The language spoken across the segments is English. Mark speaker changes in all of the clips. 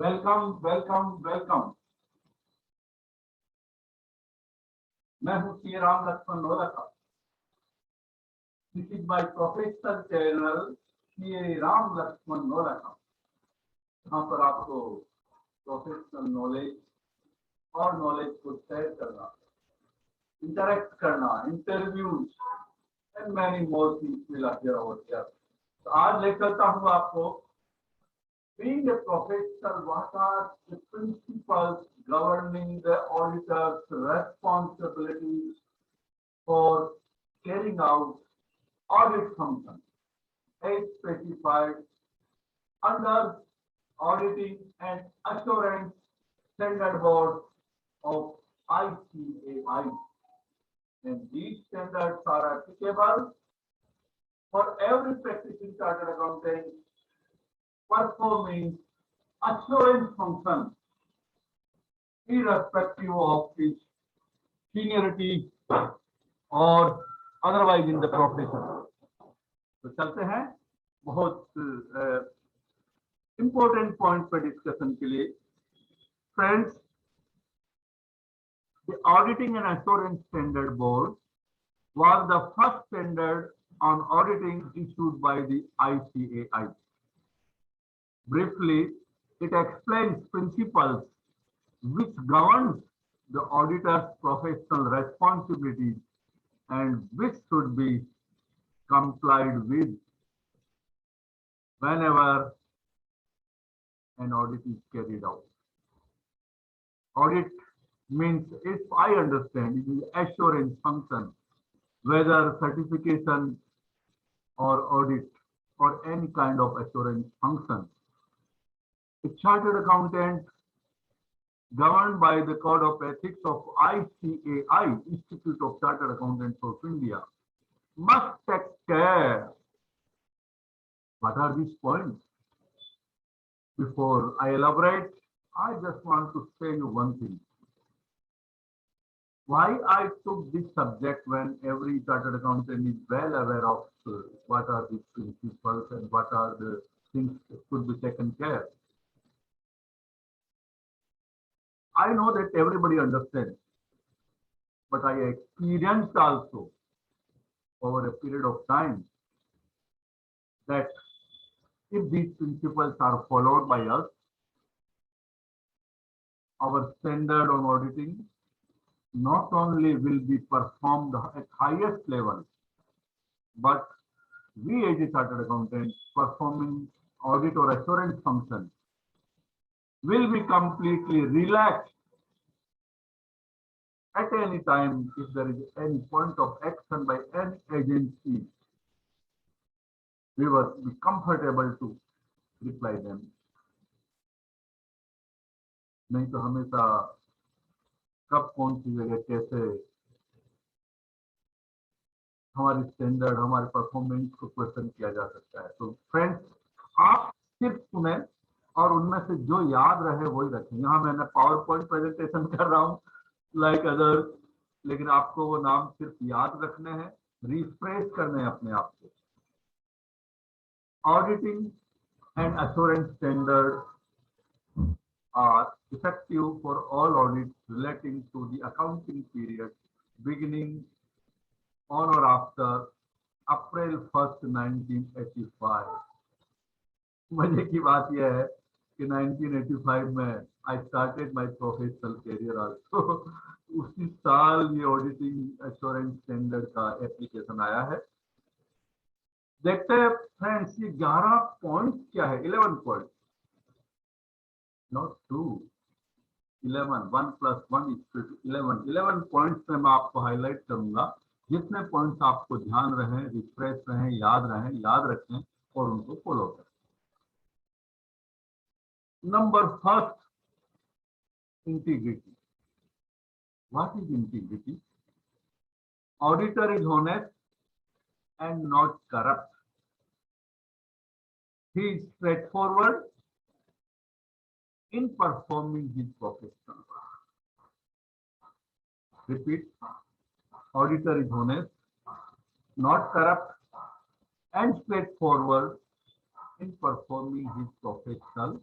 Speaker 1: Welcome welcome welcome. मैं हूं Shri Ram Laxman Nolakha. This is my professional channel Shri Ram Laxman Nolakha, जहां पर आपको प्रोफेशनल नॉलेज और नॉलेज को शेयर करना, इंटरेक्ट करना, interviews and many more things will appear over here. तो आज ले चलता हूं आपको being a professional, what are the principles governing the auditor's responsibilities for carrying out audit functions as specified under Auditing and Assurance Standard Board of ICAI. And these standards are applicable for every practicing chartered accountant performing assurance function irrespective of his seniority or otherwise in the profession. तो चलते हैं बहुत important point पर discussion के लिए। Friends, the Auditing and Assurance Standard Board was the first standard on auditing issued by the ICAI. Briefly, it explains principles which governs the auditor's professional responsibilities and which should be complied with whenever an audit is carried out. Audit means, if I understand, it is assurance function, whether certification or audit or any kind of assurance function. A chartered accountant governed by the Code of Ethics of ICAI, Institute of Chartered Accountants of India, must take care. What are these points? Before I elaborate, I just want to say you one thing. Why I took this subject when every chartered accountant is well aware of what are these principles and what are the things that should be taken care. I know that everybody understands, but I experienced also over a period of time that if these principles are followed by us, our standard on auditing not only will be performed at highest level, but we as a chartered accountant performing audit or assurance function will be completely relaxed at any time if there is any point of action by any agency. We will be comfortable to reply them. नहीं तो हमेशा कब कौन सी जगह कैसे हमारी standard, हमारे performance को क्वेश्चन किया जा सकता है। तो फ्रेंड्स, आप सिर्फ सुने और उनमें से जो याद रहे वही रखें। यहाँ मैंने पावर पॉइंट प्रेजेंटेशन कर रहा हूँ लाइक अदर, लेकिन आपको वो नाम सिर्फ याद रखने हैं, रिफ्रेश करने हैं अपने आप को। Auditing and assurance standards are effective for all audits relating to the accounting period beginning on or after April 1st, 1985. मजे की बात यह है कि 1985 में I started my professional career also. उसी साल ये ऑडिटिंग एश्योरेंस स्टैंडर्ड का एप्लीकेशन आया है। देखते हैं फ्रेंड्स, ये 11 पॉइंट क्या है? 11 पॉइंट, नॉट 2, 11, 1 + 1 = 11। 11 पॉइंट्स में मैं आपको हाईलाइट करूंगा, जितने पॉइंट्स आपको ध्यान रहे, रिफ्रेश रहे, याद रखें और उनको फॉलो करें। Number first, integrity. What is integrity? Auditor is honest and not corrupt. He is straightforward in performing his profession. Repeat: auditor is honest, not corrupt, and straightforward in performing his professional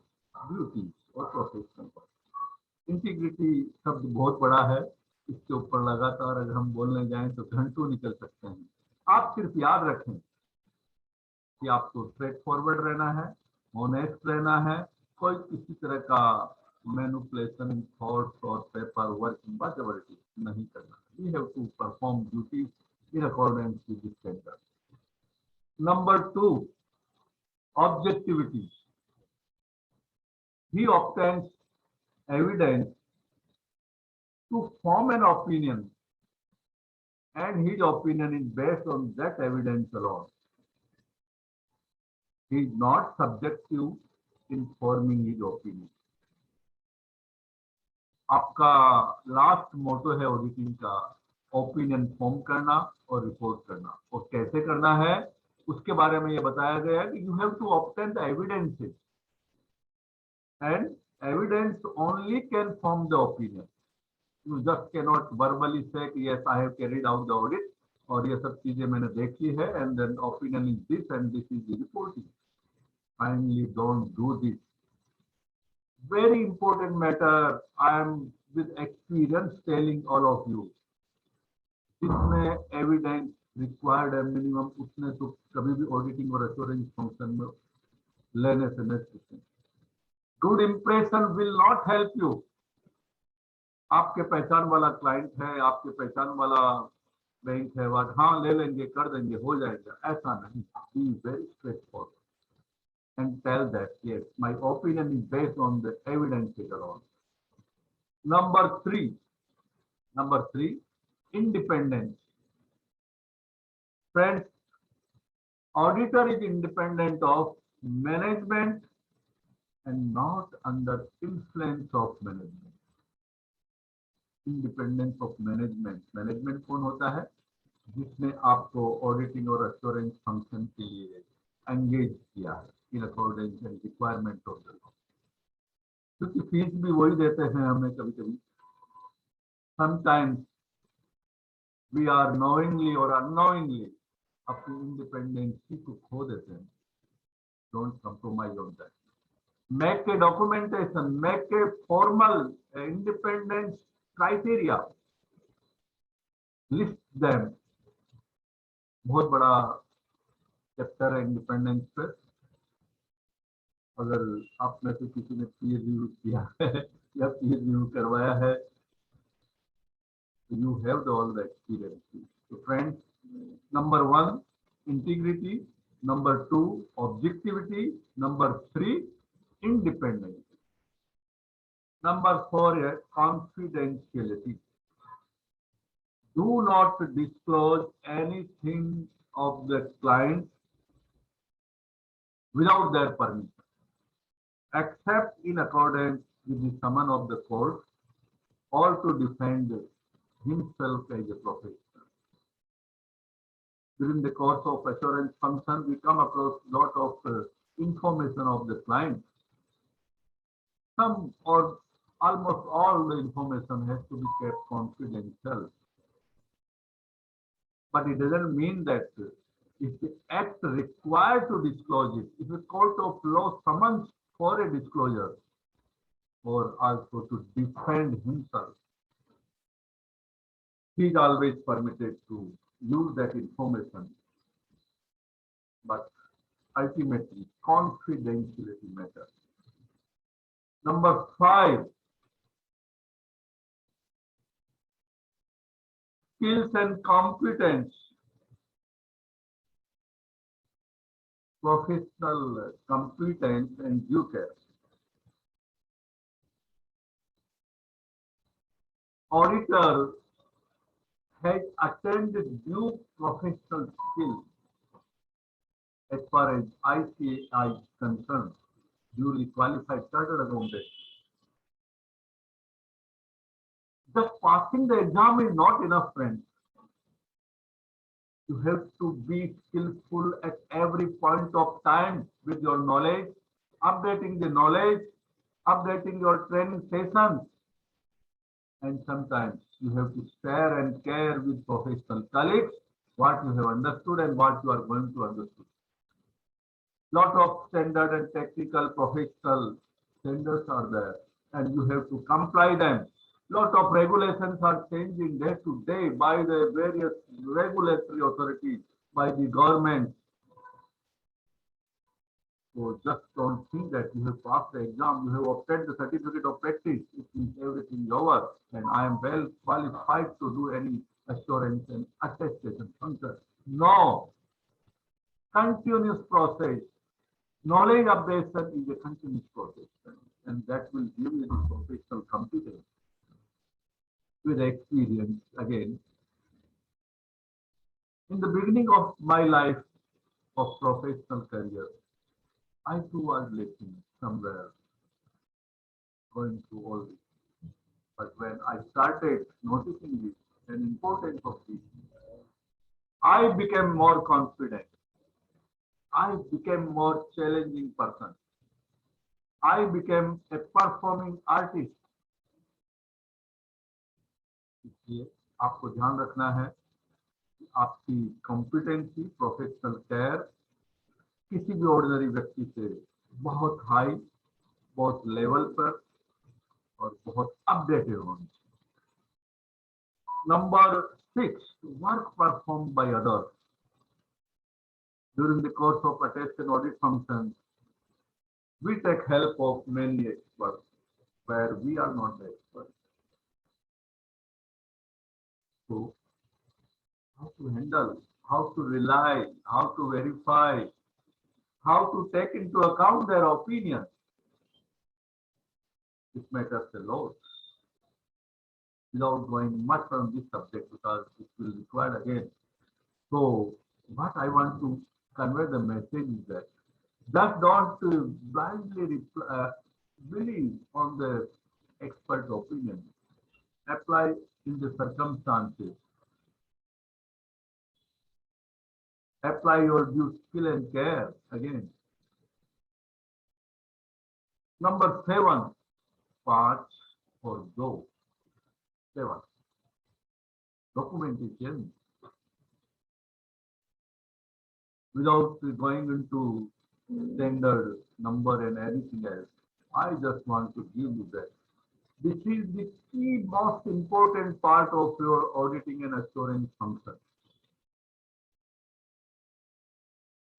Speaker 1: duties और professional. Integrity शब्द बहुत बड़ा है, इसके ऊपर लगातार अगर हम बोलने जाएं तो घंटों निकल सकते हैं। आप सिर्फ याद रखें कि आपको स्ट्रेट फॉरवर्ड रहना है, ऑनेस्ट रहना है, कोई किसी तरह का मैनिपुलेशन थॉट्स और पेपर वर्क नहीं करना। We have to perform duties in accordance with the standard. Number two, objectivity. He obtains evidence to form an opinion, and his opinion is based on that evidence alone. He is not subjective in forming his opinion. आपका last मोटो है auditing का, opinion form करना और report करना। और कैसे करना है उसके बारे में ये बताया गया है कि you have to obtain the evidences, and evidence only can form the opinion. You just cannot verbally say कि yes I have carried out the audit और ये सब चीजें मैंने देखी है and then opinion is this and this is the reporting. Finally don't do this. Very important matter. I am with experience telling all of you. जिसमें evidence required है minimum, उसने तो कभी भी ऑडिटिंग और एश्योरेंस फंक्शन में लेने से नहीं सीखें। Good impression will not help you. आपके पहचान वाला क्लाइंट है, आपके पहचान वाला बैंक है, बात हाँ ले लेंगे, कर देंगे, हो जाएगा, ऐसा नहीं। Be very straight forward and tell that yes, my opinion is based on the evidence alone. Number three, independence. Friends, auditor is independent of management and not under influence of management. Independence of management. Management कौन होता है? जिसने आपको auditing और assurance function के लिए engage किया है in accordance and requirement of the law. क्योंकि फीस भी वही देते हैं हमें कभी कभी। समटाइम्स वी आर नोइंगली और अननोइंगली अपनी इंडिपेंडेंसी को खो देते हैं। Don't compromise on that. Make a documentation, make a formal independence criteria, list them. बहुत बड़ा चैप्टर है इंडिपेंडेंस पे। अगर आप में से किसी ने पीयर रिव्यू किया है या पीयर रिव्यू करवाया है तो you have all the experience. तो friends, number 1 integrity, number 2 objectivity, number 3 independence, number 4 है confidentiality. Do not disclose anything of the client without their permission, except in accordance with the summons of the court or to defend himself as a professional. During the course of assurance function, we come across a lot of information of the client. Some or almost all the information has to be kept confidential. But it doesn't mean that if the act required to disclose it, if a court of law summons for a disclosure or also to defend himself, he is always permitted to use that information. But ultimately, confidentiality matters. Number 5, skills and competence. Professional competence and due care. Auditor has attained due professional skills as far as Icai is concerned, duly qualified chartered accountant. Just passing the exam is not enough, friends. You have to be skillful at every point of time with your knowledge, updating the knowledge, updating your training sessions, and sometimes you have to share and care with professional colleagues what you have understood and what you are going to understand. Lot of standard and technical professional standards are there and you have to comply them. Lot of regulations are changing day to day by the various regulatory authorities, by the government. So just don't think that you have passed the exam, you have obtained the certificate of practice, it means everything is over and I am well qualified to do any assurance and attestation function. No, continuous process. Knowledge updation is a continuous process and that will give you the professional competence with experience. Again, in the beginning of my life of professional career, I too was lacking somewhere going through all this. But when I started noticing this and importance of this, I became more confident. I became more challenging person. I became a performing artist. इसलिए आपको ध्यान रखना है कि आपकी competency, professional care किसी भी ordinary व्यक्ति से बहुत हाई, बहुत लेवल पर और बहुत अपडेटेड होनी चाहिए. Number 6, work performed by others. During the course of attest and audit functions, we take help of many experts where we are not the experts. So, how to handle, how to rely, how to verify, how to take into account their opinion. It matters a lot. Without going much on this subject because it will require again. So, what I want to convey the message is that just don't blindly believe on the expert opinion. Apply in the circumstances. Apply your due skill and care again. Number 7, part for go. 7. Documentation. Without going into standard number and anything else, I just want to give you that. This is the key most important part of your auditing and assurance function.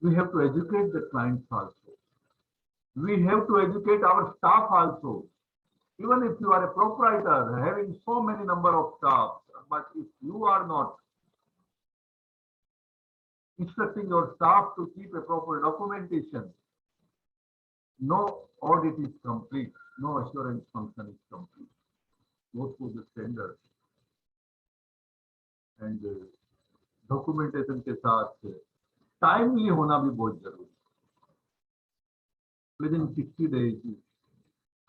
Speaker 1: We have to educate the clients also. We have to educate our staff also. Even if you are a proprietor having so many number of staff, but if you are not instructing your staff to keep a proper documentation, no audit is complete, no assurance function is complete. Go through the standards and documentation के साथ timely होना भी बहुत जरूरी. Within 60 days,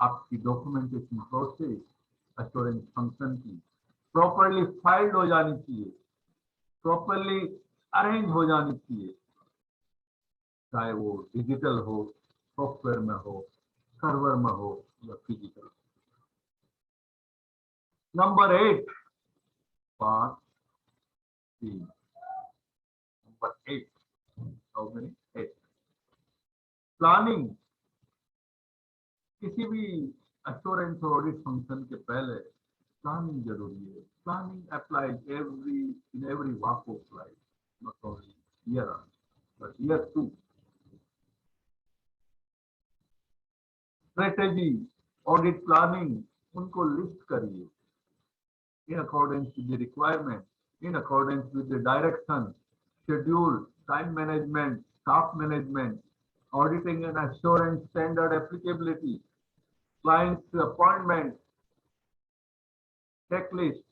Speaker 1: आपकी documentation process, assurance function की properly filed हो जानी चाहिए, properly arrange हो जानी चाहिए, चाहे वो digital हो, software में हो, server में हो या physical. Number 8, part 3. Number 8. How many? 8. Planning. किसी भी assurance और audit function के पहले planning जरूरी है. Planning applies in every walk of life, not only year on, but year 2. Strategy, audit planning, उनको list करिए. In accordance with the requirement, in accordance with the direction, schedule, time management, staff management, auditing and assurance standard applicability, client's appointment, checklist,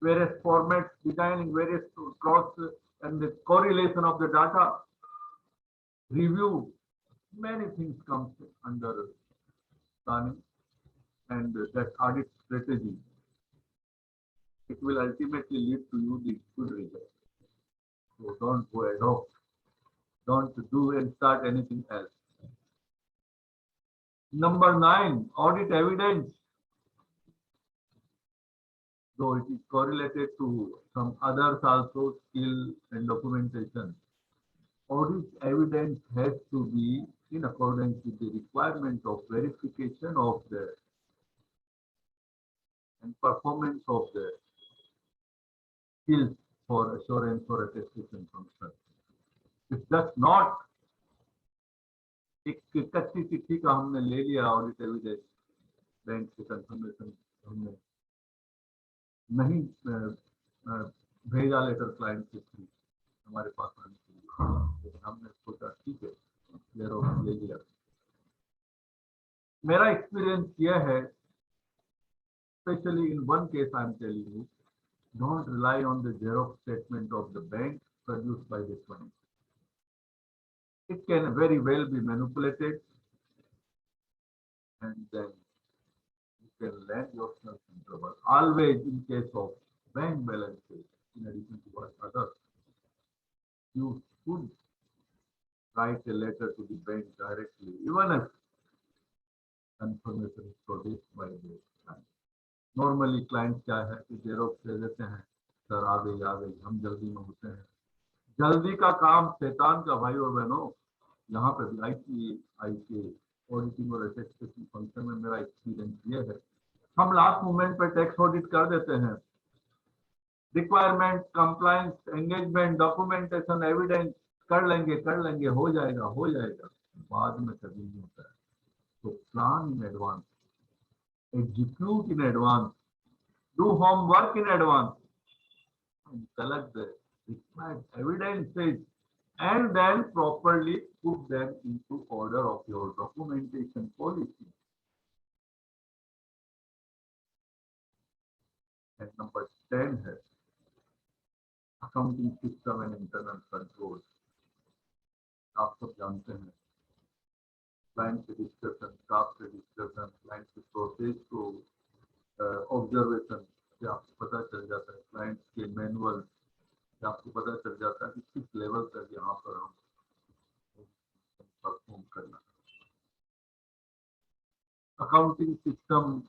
Speaker 1: various formats, designing various cross and the correlation of the data, review, many things come under planning and that audit strategy. It will ultimately lead to you the good result. So don't go ad hoc. Don't do and start anything else. Number 9, audit evidence. Though it is correlated to some others also, skill and documentation. Audit evidence has to be in accordance with the requirement of verification of the and performance of the skills for assurance or attestation function. It does not एक कच्ची चिट्ठी का हमने ले लिया audit evidence bank से confirmation हमने नहीं भेजा लेटर क्लाइंट के थ्रू हमारे पास आने के लिए हमने सोचा ठीक है ले लिया। मेरा एक्सपीरियंस यह है, especially in one case I am telling you, don't rely on the Xerox statement of the bank produced by the client. It can very well be manipulated and then you can land yourself in trouble. Always in case of bank balances, in addition to what others, you should write a letter to the bank directly, even if confirmation is produced by the client. Normally clients क्या है कि Xerox दे देते हैं, sir आ गई हम जल्दी में होते हैं। जल्दी का काम शैतान का भाई और बहनों। यहाँ पे भी Icai ऑडिटिंग और अटेस्टेशन फंक्शन में मेरा एक्सपीरियंस ये है, हम लास्ट मोमेंट पे टैक्स ऑडिट कर देते हैं, requirement, compliance, engagement, documentation, evidence कर लेंगे हो जाएगा, बाद में कभी नहीं होता है। तो plan in advance, execute in advance, do homework in advance, and collect the required evidences, and then properly put them into order of your documentation policy. And number 10 है accounting system and internal control. आप सब जानते हैं client से discussion, staff से discussion, client के process को observation से आपको पता चल जाता है, क्लाइंट के मैनुअल से आपको पता चल जाता है कि किस लेवल तक यहाँ पर हम परफॉर्म करना। अकाउंटिंग सिस्टम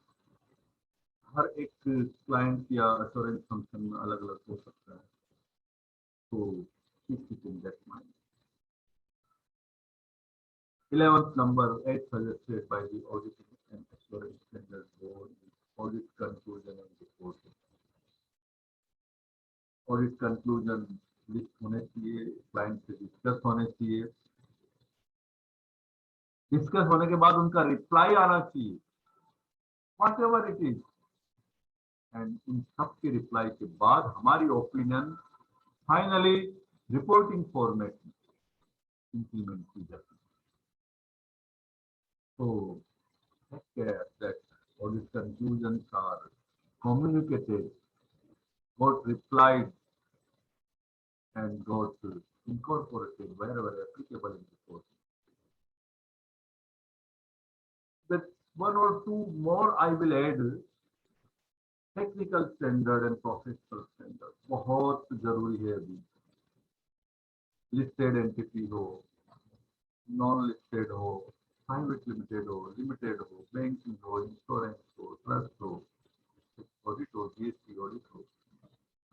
Speaker 1: हर एक क्लाइंट या अश्योरेंस फंक्शन में अलग अलग हो सकता है, तो keep it in that mind. 11th number, as suggested by the Auditing and Assurance Standards Board, audit conclusion and reporting. Audit conclusion list होने चाहिए, क्लाइंट से डिस्कस होने चाहिए, डिस्कस होने के बाद उनका रिप्लाई आना चाहिए, whatever it is, and in सब के रिप्लाई के बाद हमारी ओपिनियन फाइनली रिपोर्टिंग फॉर्मेट में इंप्लीमेंट की जाती है। So, take care that audit conclusions are communicated, got replied, and got incorporated wherever applicable in the course. That one or two more I will add. Technical standard and professional standard बहुत जरूरी है अभी। Listed entity हो, non listed हो, private limited हो, banking हो, insurance हो, trust हो, ऑडिट हो, जीएसटी ऑडिट हो,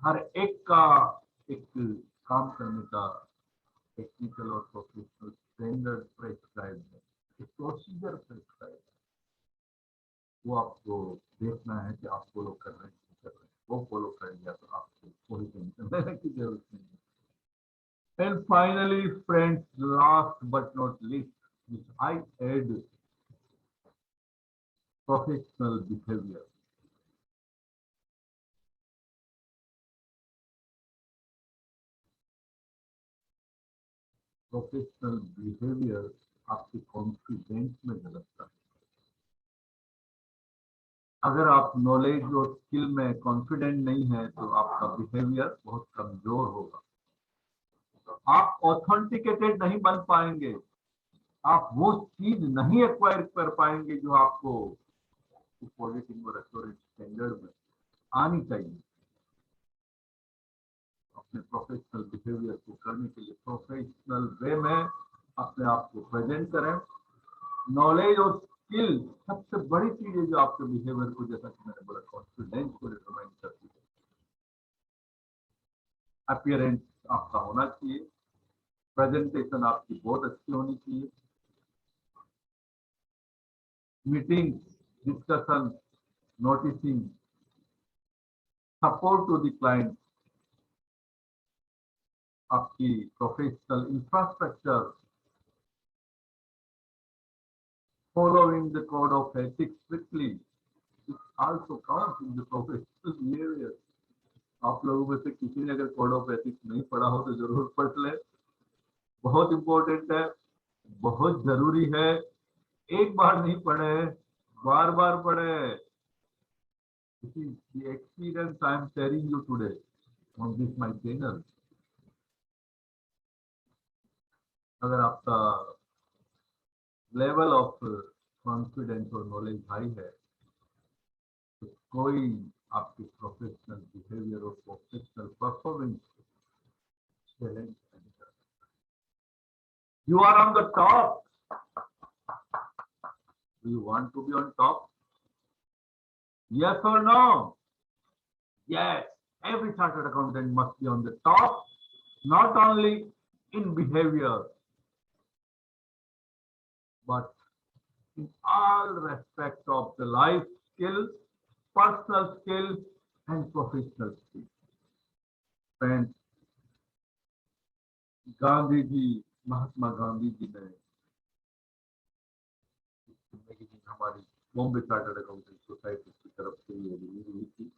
Speaker 1: हर एक का एक काम करने का टेक्निकल और प्रोफेशनल स्टैंडर्ड प्रेस्क्राइब है, प्रोसीजर प्रेस्क्राइब है। वो आपको देखना है कि आप फॉलो कर रहे हैं, वो फॉलो कर लिया तो आपको कोई टेंशन लेने की जरूरत नहीं है। And finally, friends, last but not least, which I add, professional behavior. Professional behavior आपके कॉन्फिडेंस में झलकता है। अगर आप नॉलेज और स्किल में कॉन्फिडेंट नहीं है तो आपका बिहेवियर बहुत कमजोर होगा, आप ऑथेंटिकेटेड नहीं बन पाएंगे, आप वो चीज नहीं एक्वायर कर पाएंगे जो आपको ऑडिटिंग और एश्योरेंस स्टैंडर्ड में आनी चाहिए। अपने प्रोफेशनल बिहेवियर को करने के लिए प्रोफेशनल वे में अपने आप को प्रेजेंट करें। नॉलेज और स्किल सबसे बड़ी चीज है जो आपके बिहेवियर को, जैसा कि मैंने बोला, कॉन्फिडेंस को डिटरमाइन करती है। अपीयरेंस आपका होना चाहिए, प्रेजेंटेशन आपकी बहुत अच्छी होनी चाहिए, meetings, discussions, noticing, support to the client, आपकी professional infrastructure, following the code of ethics strictly, it also counts in the professional behavior. आप लोगों में से किसी ने अगर कोड ऑफ एथिक्स नहीं पढ़ा हो तो जरूर पढ़ ले, बहुत इंपॉर्टेंट है, बहुत जरूरी है, एक बार नहीं पढ़े, बार बार पढ़े. This is the experience I am sharing you today on this my channel. अगर आपका लेवल ऑफ कॉन्फिडेंस और नॉलेज हाई है तो कोई आपके प्रोफेशनल बिहेवियर और प्रोफेशनल परफॉर्मेंस चैलेंज नहीं कर. You are on the top. Do you want to be on top? Yes or no? Yes. Every chartered accountant must be on the top, not only in behavior, but in all respects of the life skills, personal skills, and professional skills. Friends, Gandhi ji, Mahatma Gandhi ji ने हमारी Bombay chartered accountant society की तरफ से ये release हुई थी.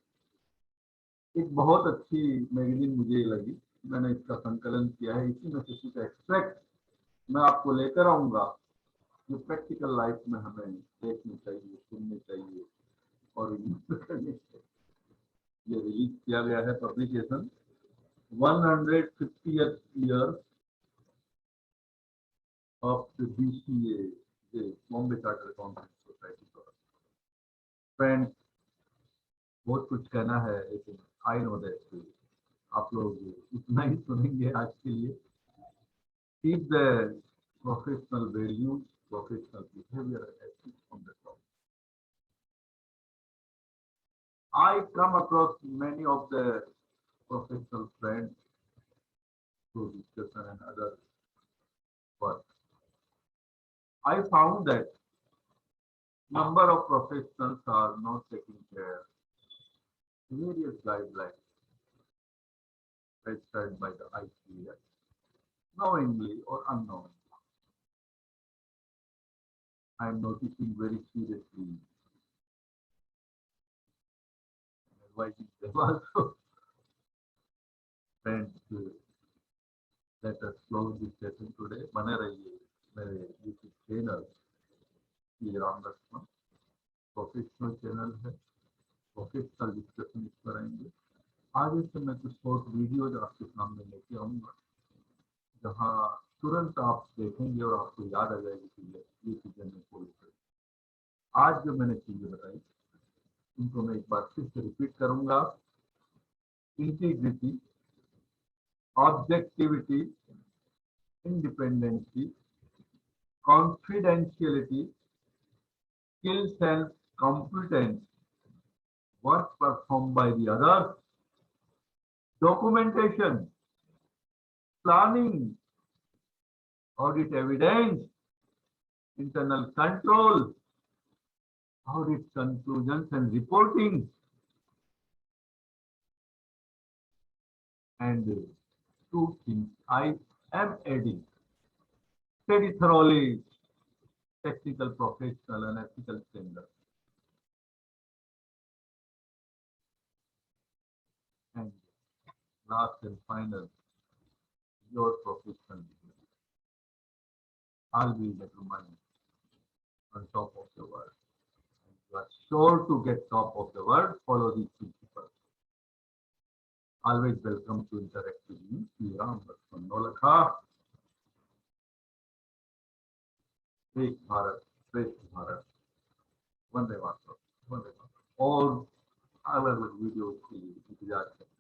Speaker 1: एक बहुत अच्छी मैगजीन मुझे लगी, मैंने इसका संकलन किया है. इसी में किसी का एक्सट्रैक्ट मैं आपको लेकर आऊंगा जो प्रैक्टिकल लाइफ में हमें देखनी चाहिए, सुननी चाहिए और यूज करनी चाहिए. ये रिलीज किया गया है publication 150th year of the BCA, Bombay chartered accountant society द्वारा. फ्रेंड्स, बहुत कुछ कहना है लेकिन आई नो दैट आप लोग इतना ही सुनेंगे आज के लिए. Keep the professional values, professional behaviour on the top. I come across many of the professional friends through discussion and other work. I found that number of professionals are not taking care of various guidelines prescribed by the Icai, knowingly or unknowingly. I am noticing very seriously and advising them also. Friends, let us close this session today. बने रहिए मेरे YouTube channel ये Ram Lakshman professional channel है, professional discussion इस पर आएंगे. आगे से मैं कुछ शॉर्ट वीडियोज आपके सामने लेके आऊंगा जहां तुरंत आप देखेंगे और आपको याद आ जाएगी कि ये चीजें मैं फॉलो करूँ. आज जो मैंने चीजें बताई उनको मैं एक बार फिर से रिपीट करूंगा. Integrity, objectivity, independency, confidentiality, skills and competence, work performed by the others, documentation, planning, audit evidence, internal control, audit conclusions and reporting, and two things I am adding: study thoroughly, technical, professional, and ethical standards. And last and final, your professional behavior. Always determined on top of the world. And you are sure to get top of the world, follow these principles. Always welcome to interact with you. Sri Ram Lakshman Nolakha. एक भारत श्रेष्ठ भारत, वंदे मातरम, वंदे मातरम. और अलग अलग video के लिए इंतजार करें.